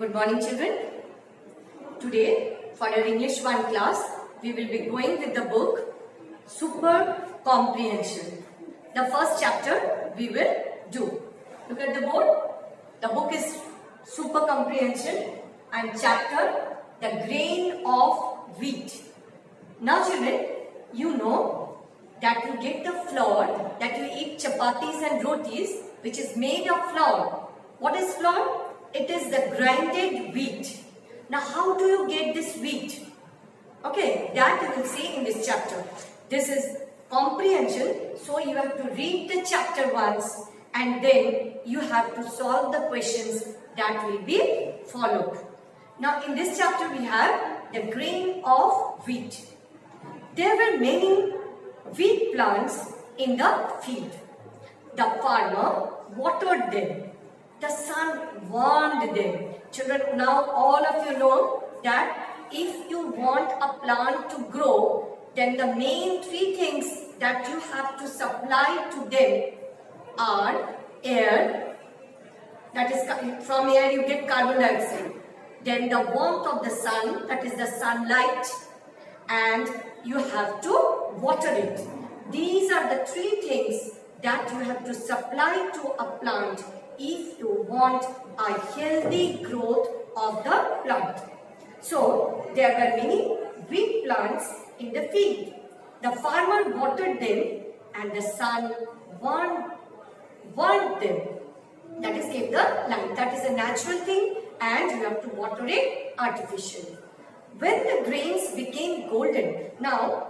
Good morning, children. Today, for our English 1 class, we will be going with the book Super Comprehension. The first chapter we will do. Look at the board. The book is Super Comprehension and chapter The Grain of Wheat. Now, children, you know that you get the flour, that you eat chapatis and rotis, which is made of flour. What is flour? It is the grinded wheat. Now, how do you get this wheat? Okay, that you will see in this chapter. This is comprehension, so you have to read the chapter once and then you have to solve the questions that will be followed. Now, in this chapter we have the grain of wheat. There were many wheat plants in the field. The farmer watered them. The sun warmed them. Children, now all of you know that if you want a plant to grow, then the main three things that you have to supply to them are air, that is from air you get carbon dioxide, then the warmth of the sun, that is the sunlight, and you have to water it. These are the three things that you have to supply to a plant if you want a healthy growth of the plant. So, there were many wheat plants in the field. The farmer watered them and the sun warmed them. That is, gave the light. That is a natural thing and you have to water it artificially. When the grains became golden, now,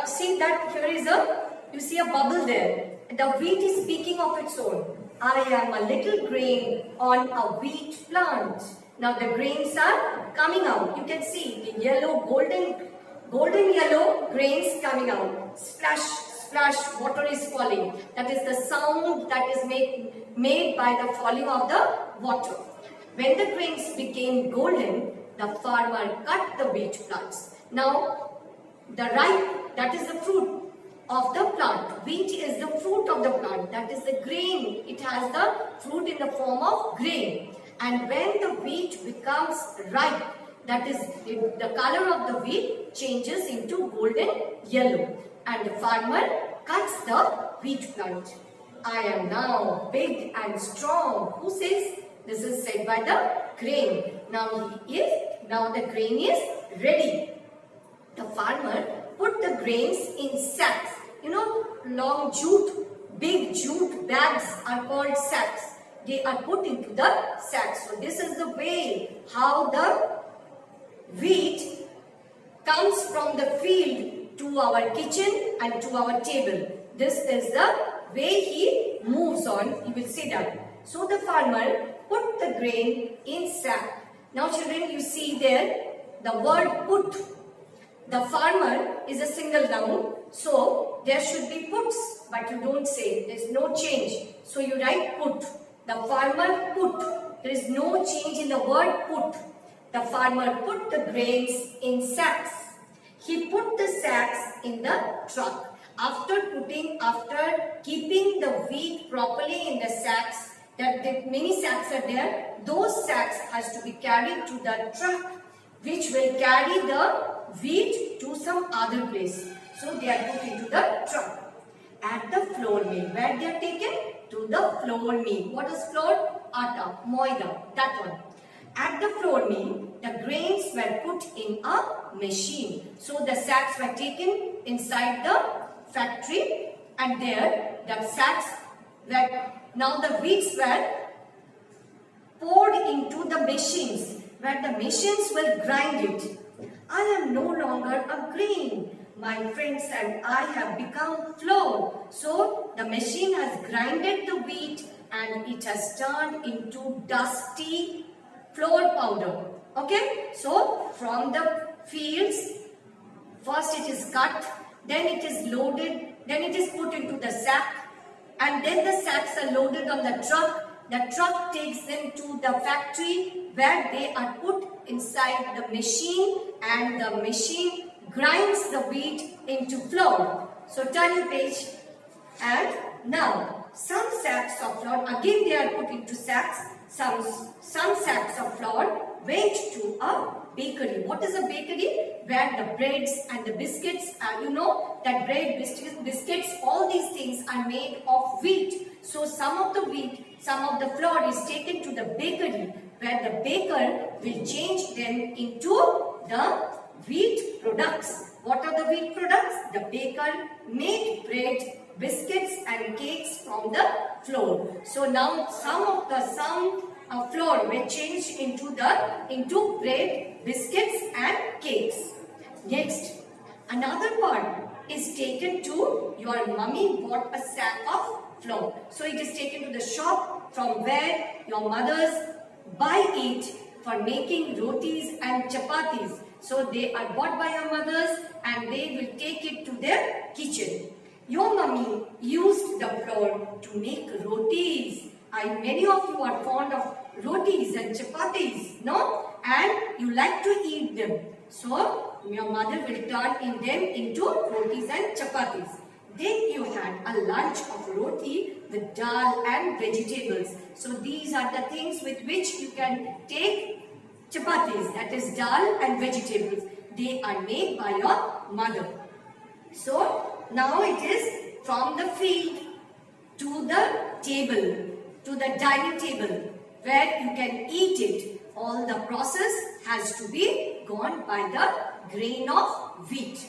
see that here is you see a bubble there. The wheat is speaking of its own. I am a little grain on a wheat plant. Now the grains are coming out. You can see the yellow, golden yellow grains coming out. Splash, splash, water is falling. That is the sound that is made by the falling of the water. When the grains became golden, the farmer cut the wheat plants. Now the ripe, that is the fruit of the plant. Wheat is the fruit of the plant. That is the grain. It has the fruit in the form of grain. And when the wheat becomes ripe, that is the color of the wheat changes into golden yellow. And the farmer cuts the wheat plant. I am now big and strong. Who says? This is said by the grain. Now the grain is ready. The farmer put the grains in sacks. You know, long jute, big jute bags are called sacks. They are put into the sacks. So this is the way how the wheat comes from the field to our kitchen and to our table. This is the way he moves on. You will see that. So the farmer put the grain in sack. Now children, you see there the word put. The farmer is a single noun. So there should be puts, but you don't say. There is no change. So you write put. The farmer put. There is no change in the word put. The farmer put the grains in sacks. He put the sacks in the truck. After keeping the wheat properly in the sacks, that many sacks are there, those sacks has to be carried to the truck, which will carry the wheat to some other place. So they are put into the truck. At the flour mill, where they are taken? To the flour mill. What is flour? Atta, moida, that one. At the flour mill, the grains were put in a machine. So the sacks were taken inside the factory and there the sacks were, now the wheats were poured into the machines where the machines will grind it. I am no longer a grain. My friends and I have become flour. So the machine has grinded the wheat and it has turned into dusty flour powder. Okay? So from the fields, first it is cut, then it is loaded, then it is put into the sack, and then the sacks are loaded on the truck. The truck takes them to the factory where they are put inside the machine and the machine grinds the wheat into flour. So turn your page and now some sacks of flour, again they are put into sacks some sacks of flour went to a bakery. What is a bakery? Where the breads and the biscuits, you know that bread, biscuits, all these things are made of wheat. So some of the wheat, some of the flour is taken to the bakery, where the baker will change them into the wheat products. What are the wheat products? The baker made bread, biscuits and cakes from the flour. So now some flour were changed into bread, biscuits and cakes. Next, another part is taken to your mummy bought a sack of flour. So it is taken to the shop from where your mothers buy it for making rotis and chapatis. So they are bought by your mothers and they will take it to their kitchen. Your mummy used the flour to make rotis. Many of you are fond of rotis and chapatis, no? And you like to eat them. So your mother will turn them into rotis and chapatis. Then you had a lunch of roti with dal and vegetables. So these are the things with which you can take chapatis, that is dal and vegetables. They are made by your mother. So now it is from the field to the table, to the dining table where you can eat it. All the process has to be gone by the grain of wheat.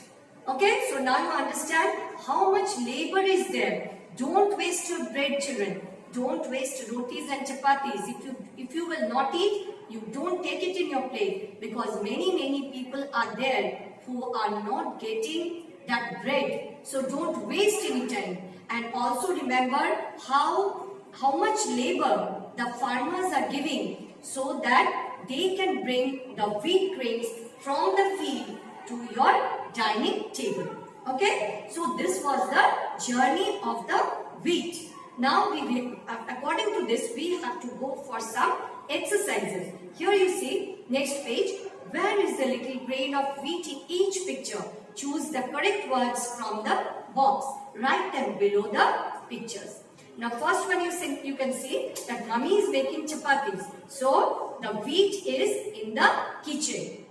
Okay, so now you understand how much labor is there. Don't waste your bread, children. Don't waste rotis and chapatis. If you will not eat, you don't take it in your plate, because many people are there who are not getting that bread. So don't waste any time. And also remember how much labor the farmers are giving so that they can bring the wheat grains from the field to your dining table. Okay, so this was the journey of the wheat. Now according to this, we have to go for some exercises. Here you see, next page, where is the little grain of wheat in each picture? Choose the correct words from the box. Write them below the pictures. Now first one you can see that mummy is making chapatis. So the wheat is in the kitchen.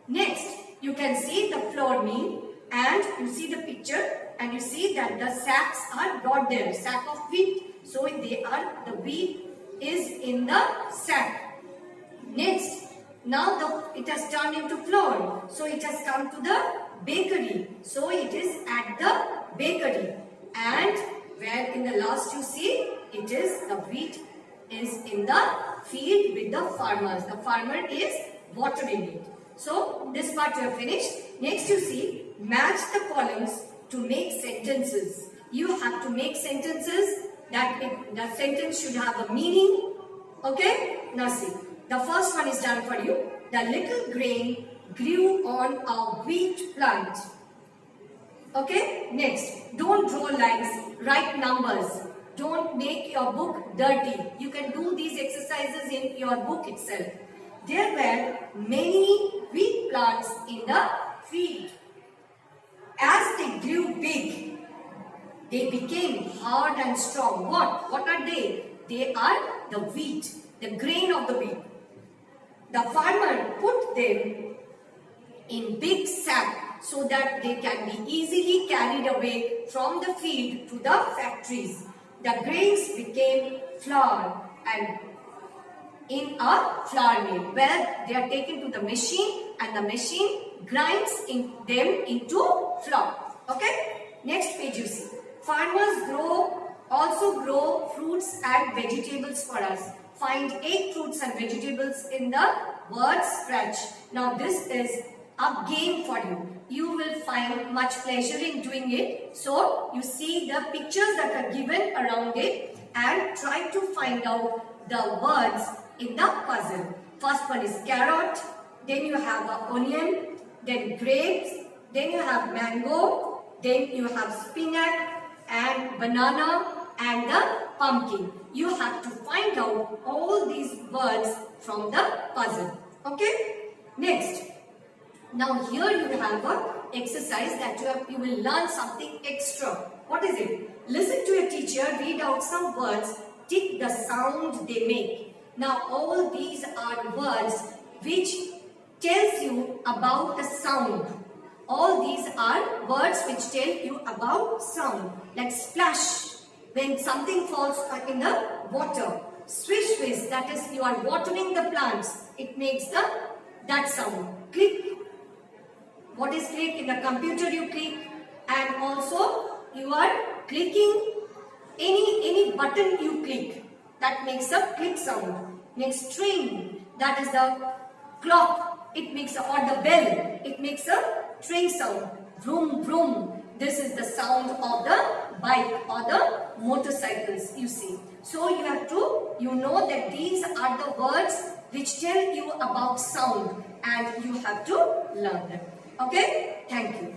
Next, you can see the flour mill and you see the picture and you see that the sacks are brought there, sack of wheat. So the wheat is in the sack. Next, now it has turned into flour. So it has come to the bakery. So it is at the bakery. And where in the last you see, it is the wheat is in the field with the farmers. The farmer is watering it. So this part you have finished. Next you see, match the columns to make sentences. You have to make sentences the sentence should have a meaning. Okay? Now see, the first one is done for you. The little grain grew on a wheat plant. Okay? Next, don't draw lines, write numbers. Don't make your book dirty. You can do these exercises in your book itself. There were many wheat plants in the field. As they grew big, they became hard and strong. What are they? They are the wheat, the grain of the wheat. The farmer put them in big sack so that they can be easily carried away from the field to the factories. The grains became flour and in a flour mill where they are taken to the machine and the machine grinds them into flour. Okay? Next page you see. Farmers also grow fruits and vegetables for us. Find 8 fruits and vegetables in the word scratch. Now this is a game for you. You will find much pleasure in doing it. So you see the pictures that are given around it and try to find out the words in the puzzle. First one is carrot, then you have an onion, then grapes, then you have mango, then you have spinach and banana and the pumpkin. You have to find out all these words from the puzzle. Okay? Next. Now here you have an exercise that you will learn something extra. What is it? Listen to your teacher read out some words. Tick the sound they make. Now all these are words which tells you about the sound. All these are words which tell you about sound. Like splash, when something falls in the water. Swish swish, that is you are watering the plants. It makes that sound. Click. What is click? In the computer you click, and also you are clicking any button you click. That makes a click sound. Next, train, that is the clock. It makes or the bell. It makes a train sound. Vroom vroom. This is the sound of the bike or the motorcycles, you see. So you have to, you know that these are the words which tell you about sound, and you have to learn them. Okay? Thank you.